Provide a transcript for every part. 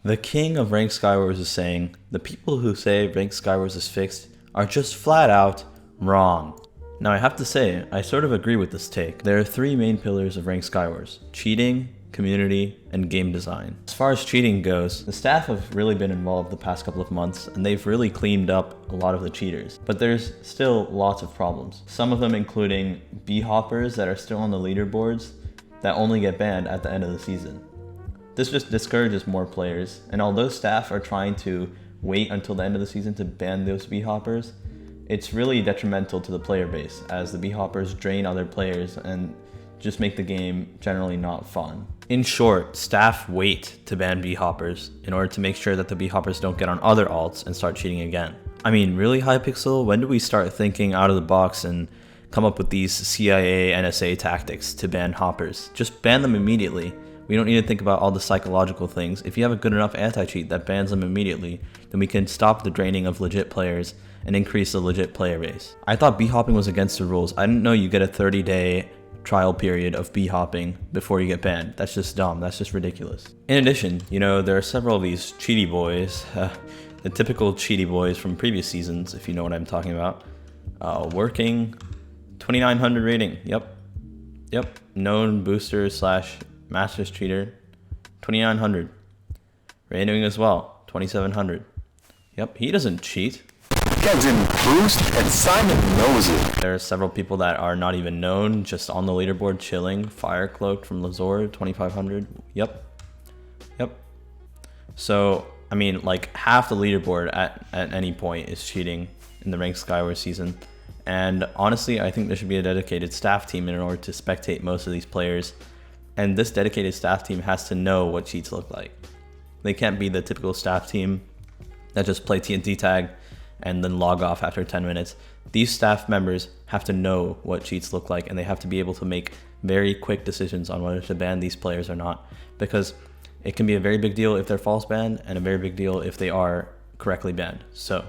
The king of ranked Skywars is saying, the people who say ranked Skywars is fixed are just flat out wrong. Now I have to say, I sort of agree with this take. There are three main pillars of ranked Skywars: cheating, community, and game design. As far as cheating goes, the staff have really been involved the past couple of months, and they've really cleaned up a lot of the cheaters. But there's still lots of problems. Some of them including B-hoppers that are still on the leaderboards that only get banned at the end of the season. This just discourages more players, and although staff are trying to wait until the end of the season to ban those B-hoppers, it's really detrimental to the player base, as the B-hoppers drain other players and just make the game generally not fun. In short, staff wait to ban B-hoppers in order to make sure that the B-hoppers don't get on other alts and start cheating again. I mean, really, Hypixel? When do we start thinking out of the box and come up with these CIA, NSA tactics to ban hoppers? Just ban them immediately. We don't need to think about all the psychological things. If you have a good enough anti-cheat that bans them immediately, then we can stop the draining of legit players and increase the legit player base. I thought B-hopping was against the rules. I didn't know you get a 30-day trial period of B-hopping before you get banned. That's just dumb. That's just ridiculous. In addition, there are several of these cheaty boys, the typical cheaty boys from previous seasons, if you know what I'm talking about, working 2900 rating. Yep. Known booster slash Masters cheater, 2900. Rating as well, 2700. Yep, he doesn't cheat. Kevin boost, and Simon knows it. There are several people that are not even known, just on the leaderboard chilling. Fire Cloaked from Lazor, 2500. Yep. So, I mean, like half the leaderboard at any point is cheating in the ranked Skywars season. And honestly, I think there should be a dedicated staff team in order to spectate most of these players. And this dedicated staff team has to know what cheats look like. They can't be the typical staff team that just play TNT tag and then log off after 10 minutes. These staff members have to know what cheats look like, and they have to be able to make very quick decisions on whether to ban these players or not, because it can be a very big deal if they're false banned and a very big deal if they are correctly banned. So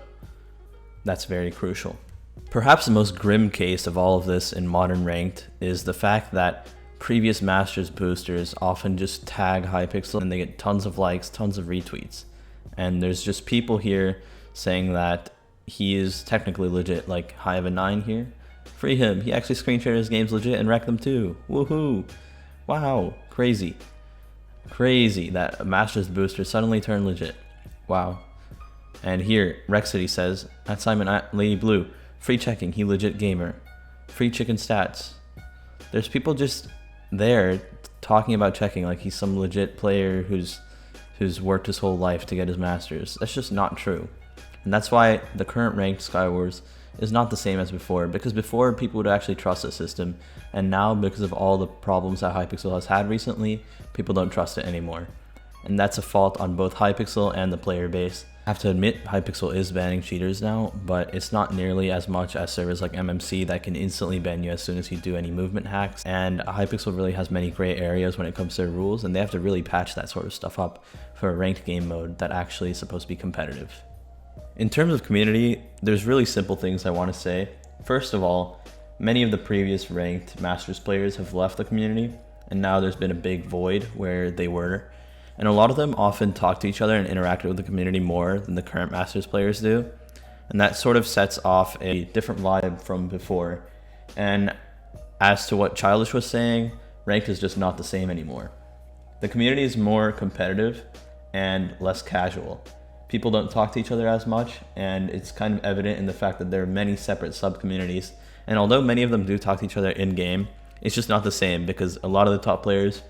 that's very crucial. Perhaps the most grim case of all of this in modern ranked is the fact that previous Masters boosters often just tag Hypixel and they get tons of likes, tons of retweets. And there's just people here saying that he is technically legit, like Hive9 here. Free him, he actually screen shared his games legit and wrecked them too. Woohoo! Wow, crazy that a Masters booster suddenly turned legit. Wow. And here, Rexity says, at Simon at Lady Blue, free checking, he legit gamer. Free chicken stats. There's people just there talking about checking like he's some legit player who's worked his whole life to get his Masters. That's just not true. And that's why the current ranked Skywars is not the same as before, because before people would actually trust the system, and now because of all the problems that Hypixel has had recently, people don't trust it anymore. And that's a fault on both Hypixel and the player base. I have to admit, Hypixel is banning cheaters now, but it's not nearly as much as servers like MMC that can instantly ban you as soon as you do any movement hacks. And Hypixel really has many gray areas when it comes to their rules, and they have to really patch that sort of stuff up for a ranked game mode that actually is supposed to be competitive. In terms of community, there's really simple things I want to say. First of all, many of the previous ranked Masters players have left the community, and now there's been a big void where they were. And a lot of them often talk to each other and interact with the community more than the current Masters players do. And that sort of sets off a different vibe from before. And as to what Tylarzz was saying, ranked is just not the same anymore. The community is more competitive and less casual. People don't talk to each other as much, and it's kind of evident in the fact that there are many separate sub-communities. And although many of them do talk to each other in-game, it's just not the same because a lot of the top players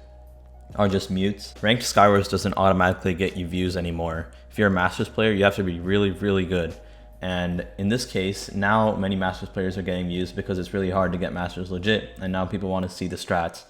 are just mutes. Ranked Skywars doesn't automatically get you views anymore. If you're a Masters player, you have to be really, really good. And in this case, now many Masters players are getting views because it's really hard to get Masters legit, and now people want to see the strats.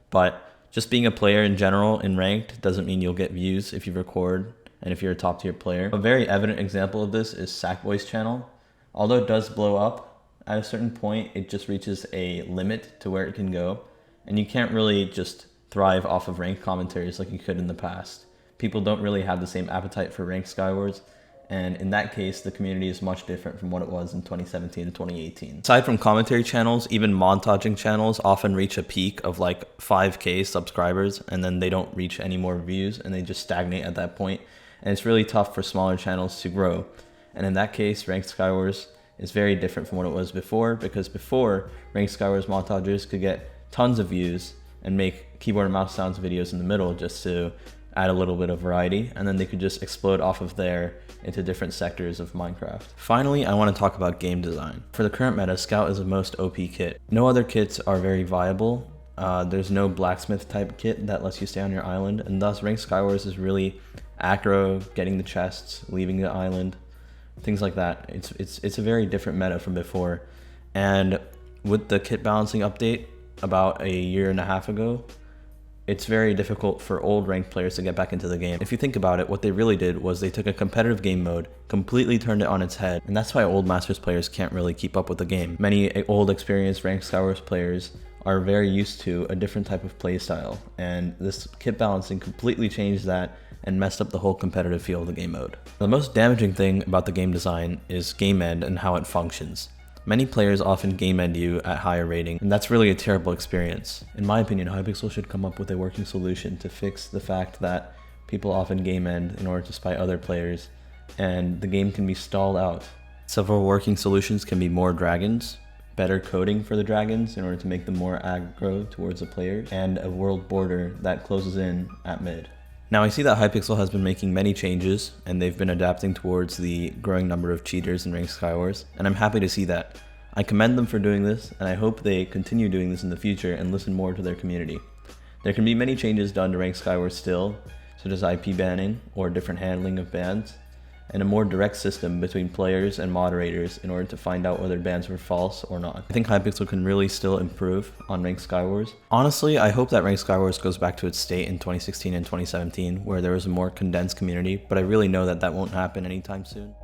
But just being a player in general in ranked doesn't mean you'll get views if you record and if you're a top tier player. A very evident example of this is Sackboy's channel. Although it does blow up, at a certain point, it just reaches a limit to where it can go. And you can't really just thrive off of ranked commentaries like you could in the past. People don't really have the same appetite for ranked Skywars, and in that case, the community is much different from what it was in 2017 to 2018. Aside from commentary channels, even montaging channels often reach a peak of like 5K subscribers, and then they don't reach any more views, and they just stagnate at that point. and it's really tough for smaller channels to grow. And in that case, Ranked Skywars is very different from what it was before, because before, Ranked Skywars montages could get tons of views and make keyboard and mouse sounds videos in the middle just to add a little bit of variety, and then they could just explode off of there into different sectors of Minecraft. Finally, I want to talk about game design. For the current meta, Scout is the most OP kit. No other kits are very viable. There's no blacksmith type kit that lets you stay on your island, and thus Ranked Skywars is really aggro, getting the chests, leaving the island, things like that. It's a very different meta from before, and with the kit balancing update about a year and a half ago, it's very difficult for old ranked players to get back into the game. If you think about it, what they really did was they took a competitive game mode, completely turned it on its head, and that's why old Masters players can't really keep up with the game. Many old experienced Ranked Skywars players are very used to a different type of playstyle, and this kit balancing completely changed that and messed up the whole competitive feel of the game mode. The most damaging thing about the game design is game end and how it functions. Many players often game end you at higher rating, and that's really a terrible experience. In my opinion, Hypixel should come up with a working solution to fix the fact that people often game end in order to spy other players, and the game can be stalled out. Several working solutions can be more dragons, better coding for the dragons in order to make them more aggro towards the player, and a world border that closes in at mid. Now I see that Hypixel has been making many changes, and they've been adapting towards the growing number of cheaters in Ranked Skywars, and I'm happy to see that. I commend them for doing this, and I hope they continue doing this in the future and listen more to their community. There can be many changes done to Ranked Skywars still, such as IP banning or different handling of bans, and a more direct system between players and moderators in order to find out whether bans were false or not. I think Hypixel can really still improve on Ranked Skywars. Honestly, I hope that Ranked Skywars goes back to its state in 2016 and 2017, where there was a more condensed community, but I really know that that won't happen anytime soon.